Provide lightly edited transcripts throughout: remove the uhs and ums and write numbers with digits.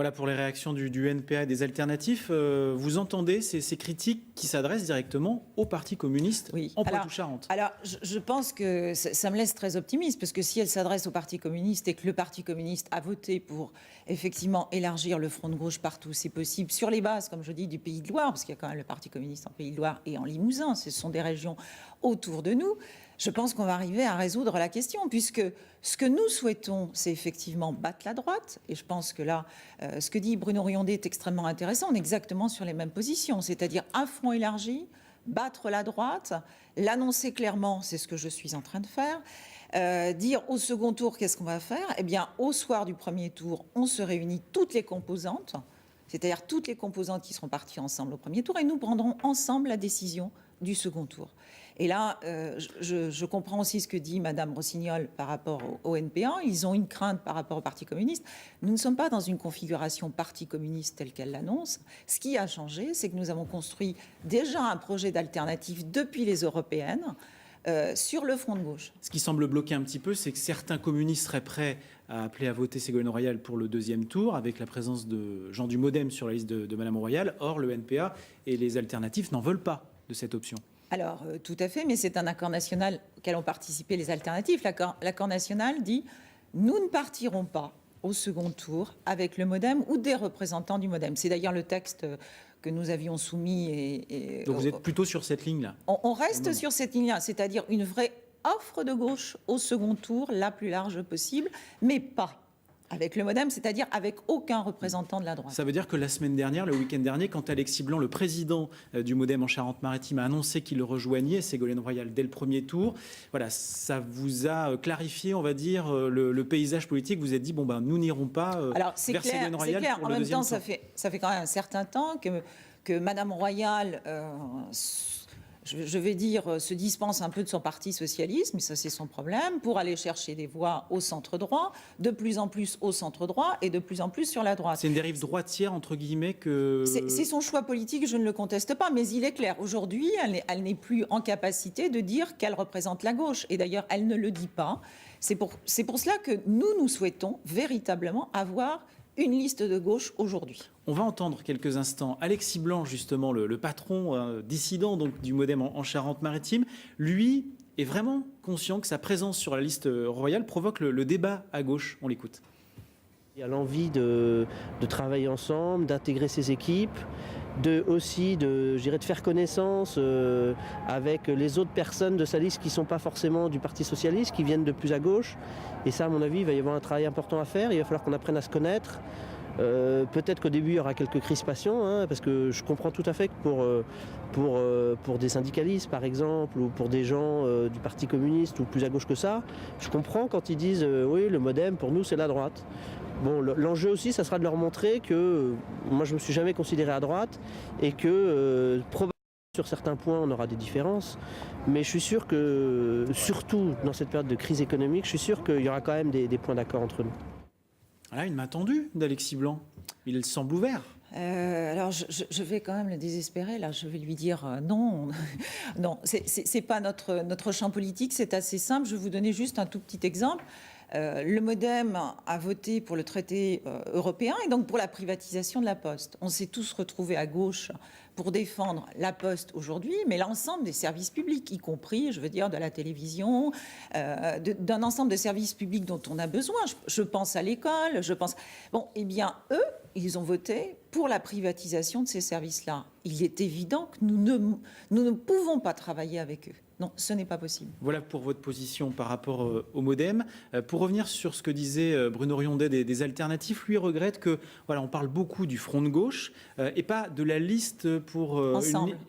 Voilà pour les réactions du NPA et des alternatifs. Vous entendez ces critiques qui s'adressent directement au Parti communiste en Poitou-Charentes? Alors, je pense que ça me laisse très optimiste, parce que si elle s'adresse au Parti communiste et que le Parti communiste a voté pour effectivement élargir le front de gauche partout où c'est possible, sur les bases, comme je dis, du Pays de Loire, parce qu'il y a quand même le Parti communiste en Pays de Loire et en Limousin, ce sont des régions autour de nous, je pense qu'on va arriver à résoudre la question, puisque ce que nous souhaitons, c'est effectivement battre la droite. Et je pense que là, ce que dit Bruno Riondet est extrêmement intéressant. On est exactement sur les mêmes positions, c'est-à-dire un front élargi, battre la droite, l'annoncer clairement, c'est ce que je suis en train de faire. Dire au second tour, qu'est-ce qu'on va faire? Eh bien, au soir du premier tour, on se réunit toutes les composantes, c'est-à-dire toutes les composantes qui seront parties ensemble au premier tour, et nous prendrons ensemble la décision du second tour. Et là, je comprends aussi ce que dit Madame Rossignol par rapport au NPA. Ils ont une crainte par rapport au Parti communiste. Nous ne sommes pas dans une configuration Parti communiste telle qu'elle l'annonce. Ce qui a changé, c'est que nous avons construit déjà un projet d'alternative depuis les européennes sur le front de gauche. Ce qui semble bloquer un petit peu, c'est que certains communistes seraient prêts à appeler à voter Ségolène Royal pour le deuxième tour, avec la présence de gens du MoDem sur la liste de Madame Royal. Or, le NPA et les alternatifs n'en veulent pas de cette option. Alors, tout à fait, mais c'est un accord national auquel ont participé les alternatifs. L'accord national dit « nous ne partirons pas au second tour avec le MoDem ou des représentants du MoDem ». C'est d'ailleurs le texte que nous avions soumis. Donc vous êtes plutôt sur cette ligne-là? On reste sur cette ligne-là, c'est-à-dire une vraie offre de gauche au second tour, la plus large possible, mais pas avec le MoDem, c'est-à-dire avec aucun représentant de la droite. Ça veut dire que la semaine dernière, le week-end dernier, quand Alexis Blanc, le président du MoDem en Charente-Maritime, a annoncé qu'il le rejoignait, Ségolène Royal, dès le premier tour, voilà, ça vous a clarifié, on va dire, le paysage politique. Vous vous êtes dit, bon, ben, nous n'irons pas vers Ségolène Royal pour le deuxième tour. En même temps, ça fait quand même un certain temps que Madame Royal... je vais dire, se dispense un peu de son parti socialiste, mais ça c'est son problème, pour aller chercher des voix au centre droit, de plus en plus au centre droit et de plus en plus sur la droite. C'est une dérive droitière, entre guillemets, que... C'est son choix politique, je ne le conteste pas, mais il est clair, aujourd'hui, elle n'est plus en capacité de dire qu'elle représente la gauche. Et d'ailleurs, elle ne le dit pas. C'est pour cela que nous souhaitons véritablement avoir une liste de gauche aujourd'hui. On va entendre quelques instants Alexis Blanc, justement, le patron dissident donc, du MoDem en Charente-Maritime. Lui est vraiment conscient que sa présence sur la liste royale provoque le débat à gauche. On l'écoute. Il y a l'envie de travailler ensemble, d'intégrer ses équipes, aussi de faire connaissance avec les autres personnes de sa liste qui ne sont pas forcément du Parti socialiste, qui viennent de plus à gauche. Et ça, à mon avis, il va y avoir un travail important à faire. Il va falloir qu'on apprenne à se connaître. Peut-être qu'au début, il y aura quelques crispations, parce que je comprends tout à fait que pour des syndicalistes, par exemple, ou pour des gens du Parti communiste ou plus à gauche que ça, je comprends quand ils disent oui, le MoDem, pour nous, c'est la droite. Bon, l'enjeu aussi, ça sera de leur montrer que moi, je ne me suis jamais considéré à droite et que probablement sur certains points, on aura des différences. Mais je suis sûr que, surtout dans cette période de crise économique, je suis sûr qu'il y aura quand même des points d'accord entre nous. Voilà une main tendue d'Alexis Blanc. Il semble ouvert. Alors, je vais quand même le désespérer. Là, je vais lui dire non. Non, c'est pas notre champ politique. C'est assez simple. Je vais vous donner juste un tout petit exemple. Le MoDem a voté pour le traité européen et donc pour la privatisation de la Poste. On s'est tous retrouvés à gauche pour défendre la Poste aujourd'hui, mais l'ensemble des services publics, y compris, je veux dire, de la télévision, d'un ensemble de services publics dont on a besoin. Je pense à l'école, je pense... Bon, eh bien, eux, ils ont voté pour la privatisation de ces services-là. Il est évident que nous ne pouvons pas travailler avec eux. Non, ce n'est pas possible. Voilà pour votre position par rapport au MoDem. Pour revenir sur ce que disait Bruno Riondet des alternatifs, lui regrette que voilà, on parle beaucoup du front de gauche et pas de la liste pour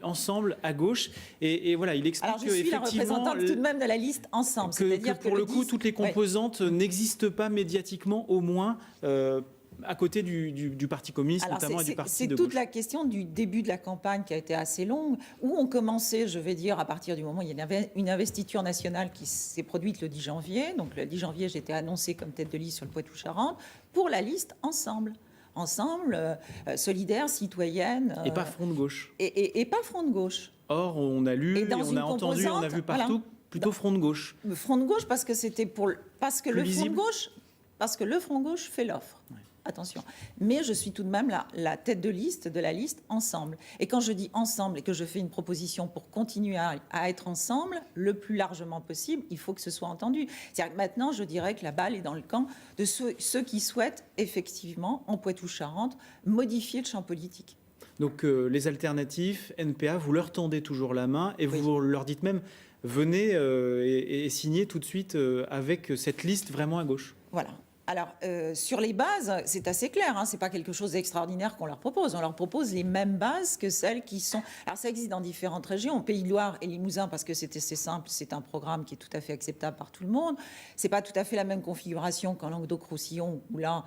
ensemble à gauche. Et voilà, il explique que effectivement, la représentante tout de même de la liste ensemble. Que pour le coup, toutes les composantes n'existent pas médiatiquement, au moins. À côté du Parti communiste, notamment, et du Parti de gauche. C'est toute la question du début de la campagne qui a été assez longue, où on commençait, je vais dire, à partir du moment où il y avait une investiture nationale qui s'est produite le 10 janvier. Donc le 10 janvier, j'étais annoncée comme tête de liste sur le Poitou-Charentes pour la liste Ensemble. Ensemble, solidaire, citoyenne. Et pas Front de gauche. Et pas Front de gauche. Or, on a lu, et on a entendu, on a vu partout, voilà, plutôt Front de gauche. Front de gauche parce que c'était pour... Parce que le Front de gauche... Parce que le Front gauche fait l'offre. Ouais. attention. Mais je suis tout de même la tête de liste de la liste Ensemble. Et quand je dis Ensemble et que je fais une proposition pour continuer à être ensemble le plus largement possible, il faut que ce soit entendu. C'est-à-dire que maintenant, je dirais que la balle est dans le camp de ceux qui souhaitent effectivement, en Poitou-Charentes, modifier le champ politique. Donc les alternatifs, NPA, vous leur tendez toujours la main et vous leur dites même venez et signez tout de suite avec cette liste vraiment à gauche. Voilà. Alors, sur les bases, c'est assez clair, hein, ce n'est pas quelque chose d'extraordinaire qu'on leur propose. On leur propose les mêmes bases que celles qui sont... Alors, ça existe dans différentes régions, Pays de Loire et Limousin, parce que c'est assez simple, c'est un programme qui est tout à fait acceptable par tout le monde. Ce n'est pas tout à fait la même configuration qu'en Languedoc-Roussillon, où là,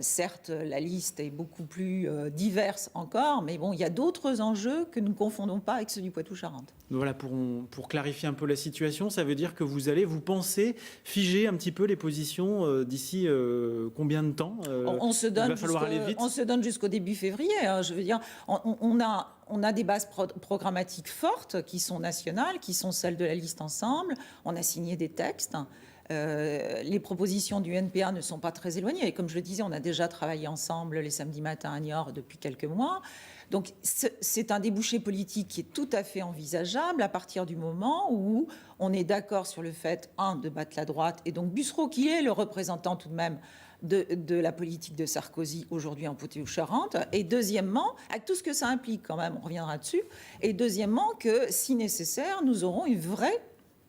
certes, la liste est beaucoup plus diverse encore, mais bon, il y a d'autres enjeux que nous ne confondons pas avec ceux du Poitou-Charentes. Voilà, pour clarifier un peu la situation, ça veut dire que vous pensez figer un petit peu les positions d'ici combien de temps on se donne, il va falloir aller vite. On se donne jusqu'au début février. Hein, je veux dire, on a des bases programmatiques fortes qui sont nationales, qui sont celles de la liste Ensemble. On a signé des textes. Les propositions du NPA ne sont pas très éloignées. Et comme je le disais, on a déjà travaillé ensemble les samedis matins à Niort depuis quelques mois. Donc c'est un débouché politique qui est tout à fait envisageable à partir du moment où on est d'accord sur le fait, de battre la droite. Et donc Bussereau, qui est le représentant tout de même de la politique de Sarkozy aujourd'hui en Poitou-Charentes. Et deuxièmement, avec tout ce que ça implique quand même, on reviendra dessus. Et deuxièmement, que si nécessaire, nous aurons une vraie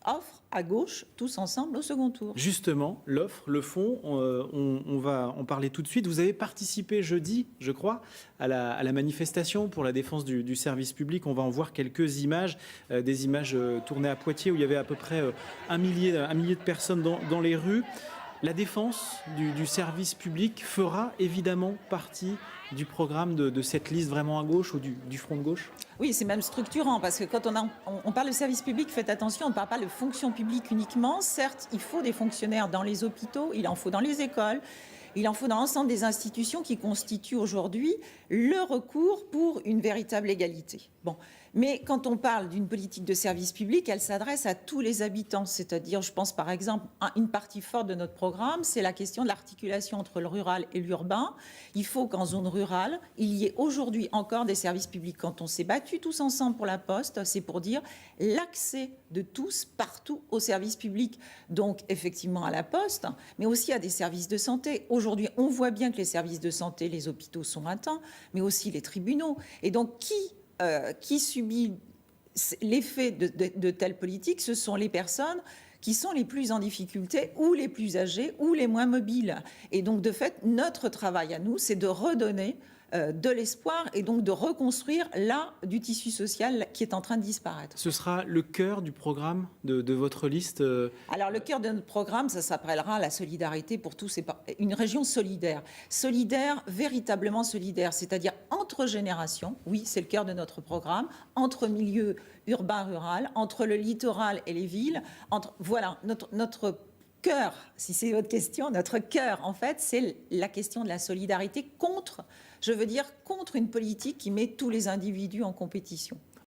offre à gauche, tous ensemble au second tour. Justement, l'offre, le fond, on va en parler tout de suite. Vous avez participé jeudi, je crois, à la manifestation pour la défense du service public. On va en voir quelques images, des images tournées à Poitiers où il y avait à peu près un millier de personnes dans les rues. La défense du service public fera évidemment partie du programme de cette liste vraiment à gauche ou du front de gauche ? Oui, c'est même structurant, parce que quand on parle de service public, faites attention, on ne parle pas de fonction publique uniquement. Certes, il faut des fonctionnaires dans les hôpitaux, il en faut dans les écoles, il en faut dans l'ensemble des institutions qui constituent aujourd'hui le recours pour une véritable égalité. Bon. Mais quand on parle d'une politique de service public, elle s'adresse à tous les habitants. C'est-à-dire, je pense par exemple, une partie forte de notre programme, c'est la question de l'articulation entre le rural et l'urbain. Il faut qu'en zone rurale, il y ait aujourd'hui encore des services publics. Quand on s'est battus tous ensemble pour la Poste, c'est pour dire l'accès de tous partout aux services publics. Donc, effectivement, à la Poste, mais aussi à des services de santé. Aujourd'hui, on voit bien que les services de santé, les hôpitaux sont atteints, mais aussi les tribunaux. Et donc, qui subit l'effet de telles politiques? Ce sont les personnes qui sont les plus en difficulté ou les plus âgées ou les moins mobiles. Et donc, de fait, notre travail à nous, c'est de redonner de l'espoir et donc de reconstruire là du tissu social qui est en train de disparaître. Ce sera le cœur du programme de votre liste Alors le cœur de notre programme, ça s'appellera la solidarité pour tous, une région solidaire. Solidaire, véritablement solidaire, c'est-à-dire entre générations, oui, c'est le cœur de notre programme, entre milieux urbain-rural, entre le littoral et les villes, voilà, notre cœur, si c'est votre question, notre cœur, en fait, c'est la question de la solidarité contre une politique qui met tous les individus en compétition.